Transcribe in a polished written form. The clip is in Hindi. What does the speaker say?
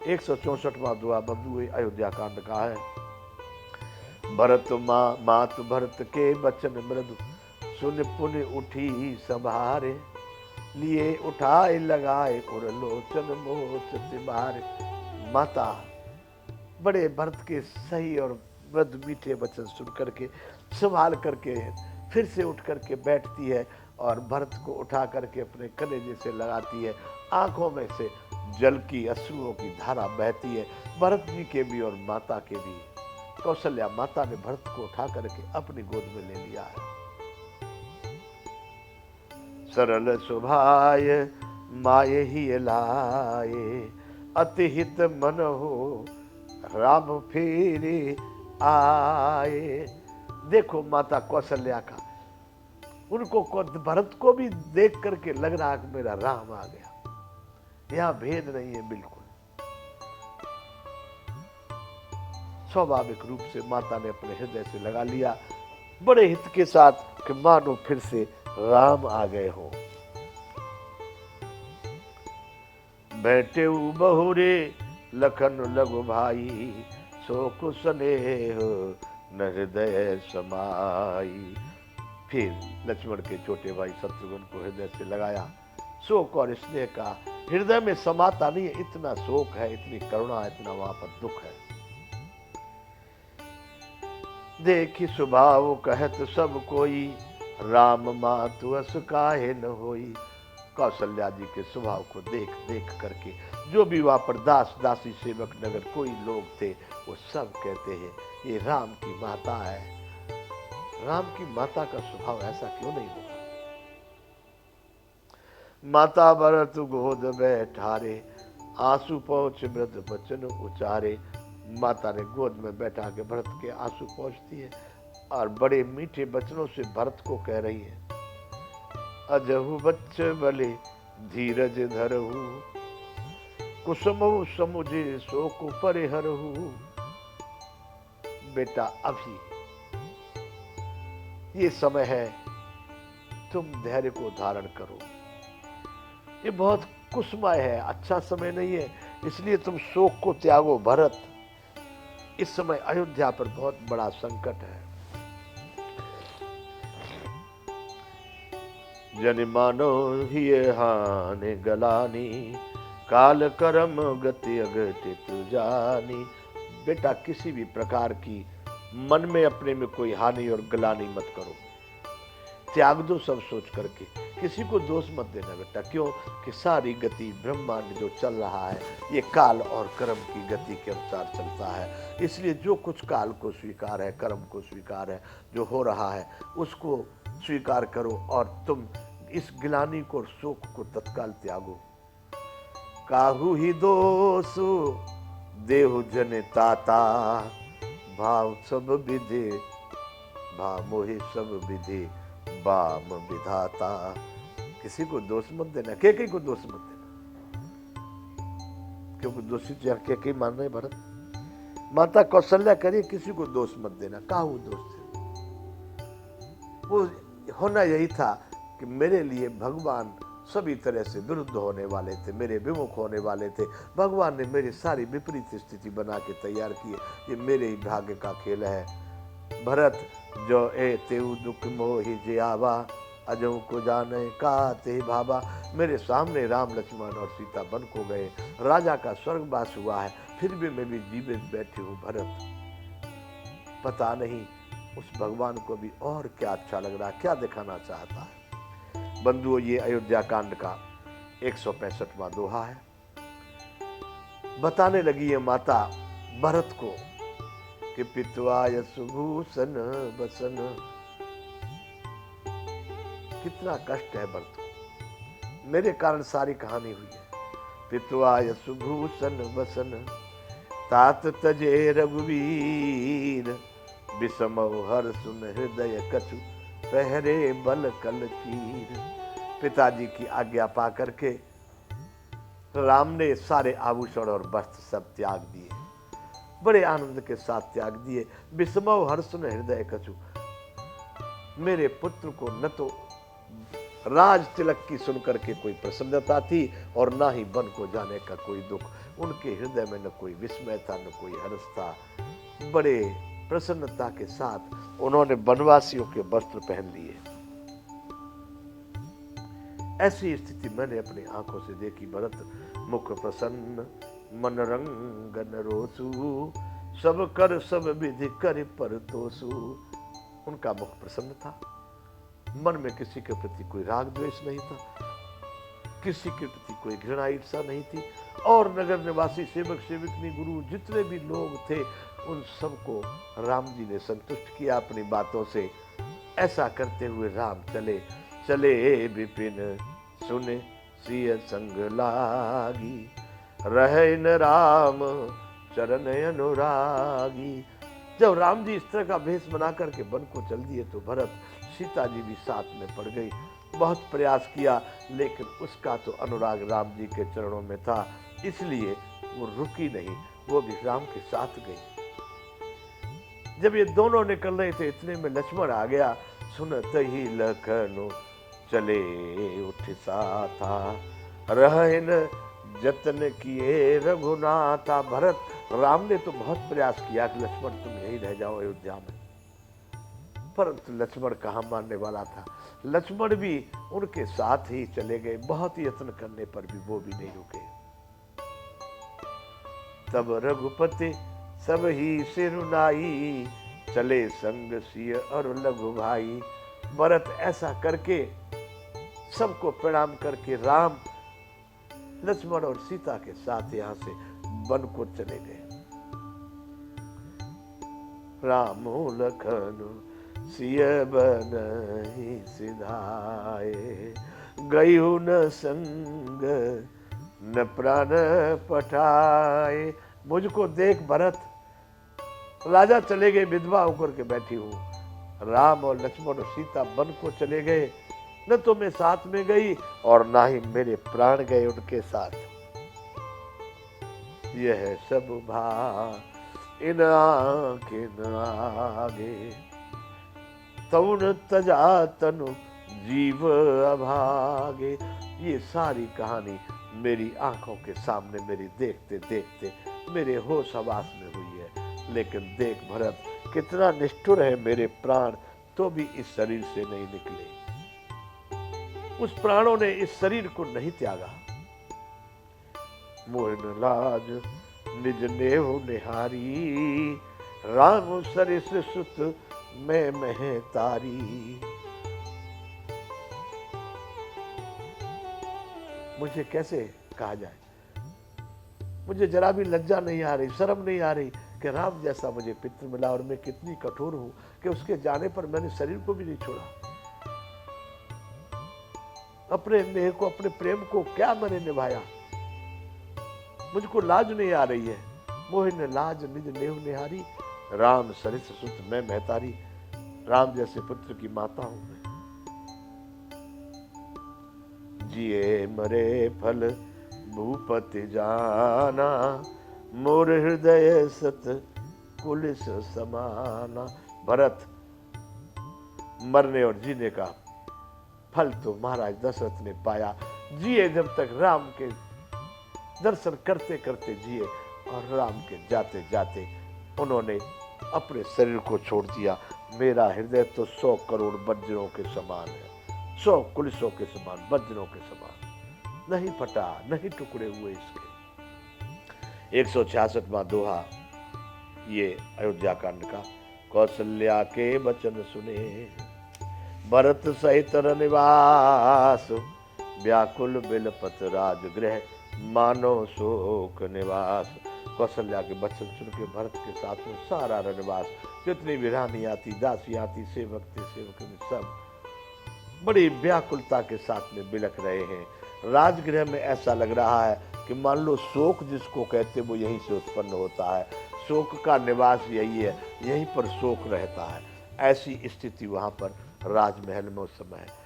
164वां दुआ बंधु अयोध्या कांड का है। भरत मात भरत के बचन मृदु, सुन पुन उठी संभारे, लिए उठाए लगाए और लोचन मोच तिबारे। माता बड़े भरत के सही और मृदु मीठे वचन सुन करके संभाल करके फिर से उठ करके बैठती है और भरत को उठा करके अपने कलेजे से लगाती है। आंखों में से जल की अश्रुओं की धारा बहती है, भरत जी के भी और माता के भी। कौशल्या माता ने भरत को उठा करके अपनी गोद में ले लिया है। सरल सुभाय माये ही लाए, अति हित मन हो राम फेरे आए। देखो माता कौशल्या का, उनको भरत को भी देख करके लग रहा कि मेरा राम आ गया। यहां भेद नहीं है, बिल्कुल स्वाभाविक रूप से माता ने अपने हृदय से लगा लिया, बड़े हित के साथ कि मानो फिर से राम आ गए हो। बैठे बहुरे लखन लघु भाई, सो कुसनेह न हृदय समाई। फिर लक्ष्मण के छोटे भाई शत्रुघ्न को हृदय से लगाया। शोक और स्नेह का हृदय में समाता नहीं है, इतना शोक है, इतनी करुणा है, इतना वहां पर दुख है। देखी स्वभाव कहत सब कोई, राम मातु अस काहे न होई। कौशल्या जी के स्वभाव को देख देख करके जो भी वहां पर दास दासी सेवक नगर कोई लोग थे, वो सब कहते हैं ये राम की माता है। राम की माता का स्वभाव ऐसा क्यों नहीं होगा। माता भरत गोद बैठारे, आंसू पहुंच मृद बचन उचारे। माता ने गोद में बैठा के भरत के आंसू पहुंचती है और बड़े मीठे बचनों से भरत को कह रही है, अजहु बच्च बले धीरज धरहु, कुसुमहु समुझे शोक परिहरहु। बेटा अभी ये समय है, तुम धैर्य को धारण करो। ये बहुत कुसुमय है, अच्छा समय नहीं है, इसलिए तुम शोक को त्यागो। भरत, इस समय अयोध्या पर बहुत बड़ा संकट है। जन मानो ही हानि गलानी, काल कर्म गति अघटित जानी। बेटा किसी भी प्रकार की मन में अपने में कोई हानि और गलानी मत करो, त्याग दो सब सोच करके। किसी को दोष मत देना बेटा, क्यों कि सारी गति ब्रह्मांड जो चल रहा है ये काल और कर्म की गति के अनुसार चलता है। इसलिए जो कुछ काल को स्वीकार है, कर्म को स्वीकार है, जो हो रहा है उसको स्वीकार करो और तुम इस गिलानी को और शोक को तत्काल त्यागो। काहू ही दोष देहु जन ताता, भाव सब विधि भाव मोहि सब विधि बाम विधाता। किसी को दोष मत देना, केकई को दोष मत देना, क्योंकि दोषी तो केकई मान रहे भरत। माता कौशल्या करिए किसी को दोष मत देना। काहू दोष थे, वो होना यही था कि मेरे लिए भगवान सभी तरह से विरुद्ध होने वाले थे, मेरे विमुख होने वाले थे। भगवान ने मेरी सारी विपरीत स्थिति बना के तैयार की है, ये मेरे ही भाग्य का खेल है। भरत जो ए तेऊ दुख मोहि जे आवा, अजऊ को जाने का ते भाबा। मेरे सामने राम लक्ष्मण और सीता बन को गए, राजा का स्वर्गवास हुआ है, फिर भी मैं भी जीवित बैठी हूँ भरत। पता नहीं उस भगवान को भी और क्या अच्छा लग रहा, क्या दिखाना चाहता है। बंधुओं, ये अयोध्या कांड का 165वां दोहा है। बताने लगी है माता भरत को कि पितवाय सुभूषण बसन। कितना कष्ट है भरत को, मेरे कारण सारी कहानी हुई है। पितवाय सुभूषण बसन, तात तजे रघुवीर, विषमौ हर सुन हृदय कछु, पहरे बल कल चीर। पिताजी की आज्ञा पा करके राम ने सारे आभूषण और वस्त्र सब त्याग दिए, बड़े आनंद के साथ त्याग दिए। विषमौ हर सुन हृदय कछु, मेरे पुत्र को न तो राज तिलक की सुनकर के कोई प्रसन्नता थी और ना ही वन को जाने का कोई दुख। उनके हृदय में न कोई विस्मय था न कोई हर्ष था। बड़े प्रसन्नता के साथ उन्होंने वनवासियों के वस्त्र पहन लिए। ऐसी स्थिति मैंने अपनी आंखों से देखी। भरत मुख प्रसन्न मन रंगन रोसु, सब कर सब विधि कर पर तोसु। उनका मुख प्रसन्न था, मन में किसी के प्रति कोई राग द्वेष नहीं था, किसी के प्रति कोई घृणा ईर्षा नहीं थी। और नगर निवासी सेवक सेवकनी गुरु जितने भी लोग थे उन सबको राम जी ने संतुष्ट किया अपनी बातों से। ऐसा करते हुए राम चले चले विपिन सुने सिय संग लागी, रहे न राम चरण अनुरागी। जब राम जी इस तरह का भेष बना करके वन को चल दिए तो भरत सीता जी भी साथ में पड़ गई। बहुत प्रयास किया लेकिन उसका तो अनुराग राम जी के चरणों में था, इसलिए वो रुकी नहीं, वो भी राम के साथ गई। जब ये दोनों निकल रहे थे इतने में लक्ष्मण आ गया। सुनत ही लखन चले उठ साथा, रहन जतन किए रघुनाथा। भरत राम ने तो बहुत प्रयास किया कि लक्ष्मण तुम यहीं रह जाओ अयोध्या में, परंतु लक्ष्मण कहाँ मानने वाला था। लक्ष्मण भी उनके साथ ही चले गए। बहुत यत्न करने पर भी वो भी नहीं रुके। तब रघुपति सब ही सिरुनाई, चले संग सिय और लघु भाई। भरत ऐसा करके सबको प्रणाम करके राम लक्ष्मण और सीता के साथ यहाँ से वन को चले गए। राम लखन सिय बनहि सिधाए, गयु न संग न प्राण पठाए। मुझको देख भरत, राजा चले गए, विधवा होकर के बैठी हूं। राम और लक्ष्मण और सीता वन को चले गए, न तो मैं साथ में गई और ना ही मेरे प्राण गए उनके साथ। यह सब भा इन आंखिन आगे, तउन तजा तनु जीव अभागे। ये सारी कहानी मेरी आंखों के सामने मेरी देखते देखते मेरे होश हवास में हुई है। लेकिन देख भरत, कितना निष्ठुर है मेरे प्राण, तो भी इस शरीर से नहीं निकले। उस प्राणों ने इस शरीर को नहीं त्यागा। मोहन लाज निज नेहु निहारी, राम सरिस सुत मैं मह तारी। मुझे कैसे कहा जाए, मुझे जरा भी लज्जा नहीं आ रही, शर्म नहीं आ रही कि राम जैसा मुझे पित्र मिला और मैं कितनी कठोर हूं कि उसके जाने पर मैंने शरीर को भी नहीं छोड़ा। अपने नेह को, अपने प्रेम को क्या मैंने निभाया, मुझको लाज नहीं आ रही है। मोहिन लाज निज नेहु निहारी, राम सरिस सुत मैं महतारी। राम जैसे पुत्र की माता हूं मैं। जिए मरे फल भूपति जाना, मोर हृदय सत कुलिस समाना। भरत, मरने और जीने का फल तो महाराज दशरथ ने पाया। जिए जब तक राम के दर्शन करते करते जिए, और राम के जाते जाते उन्होंने अपने शरीर को छोड़ दिया। मेरा हृदय तो 100 करोड़ वज्रों के समान है, 100 कुलिसों के समान, वज्रों के समान। नहीं फटा, नहीं टुकड़े हुए इसके। 166वां दोहा ये अयोध्या कांड का। कौशल्या के वचन सुने, भरत सहित रनिवास, व्याकुल बिलपत राजगृह, मानो शोक निवास। कौशल्या के वचन सुन के भरत के साथ में सारा रनवास, जितनी भी रानियां थी, दासियां थी, सेवक थे, सेवक सब बड़ी व्याकुलता के साथ में बिलख रहे हैं। राजगृह में ऐसा लग रहा है कि मान लो शोक जिसको कहते वो यहीं से उत्पन्न होता है। शोक का निवास यही है, यहीं पर शोक रहता है। ऐसी स्थिति वहां पर राजमहल में उस समय है।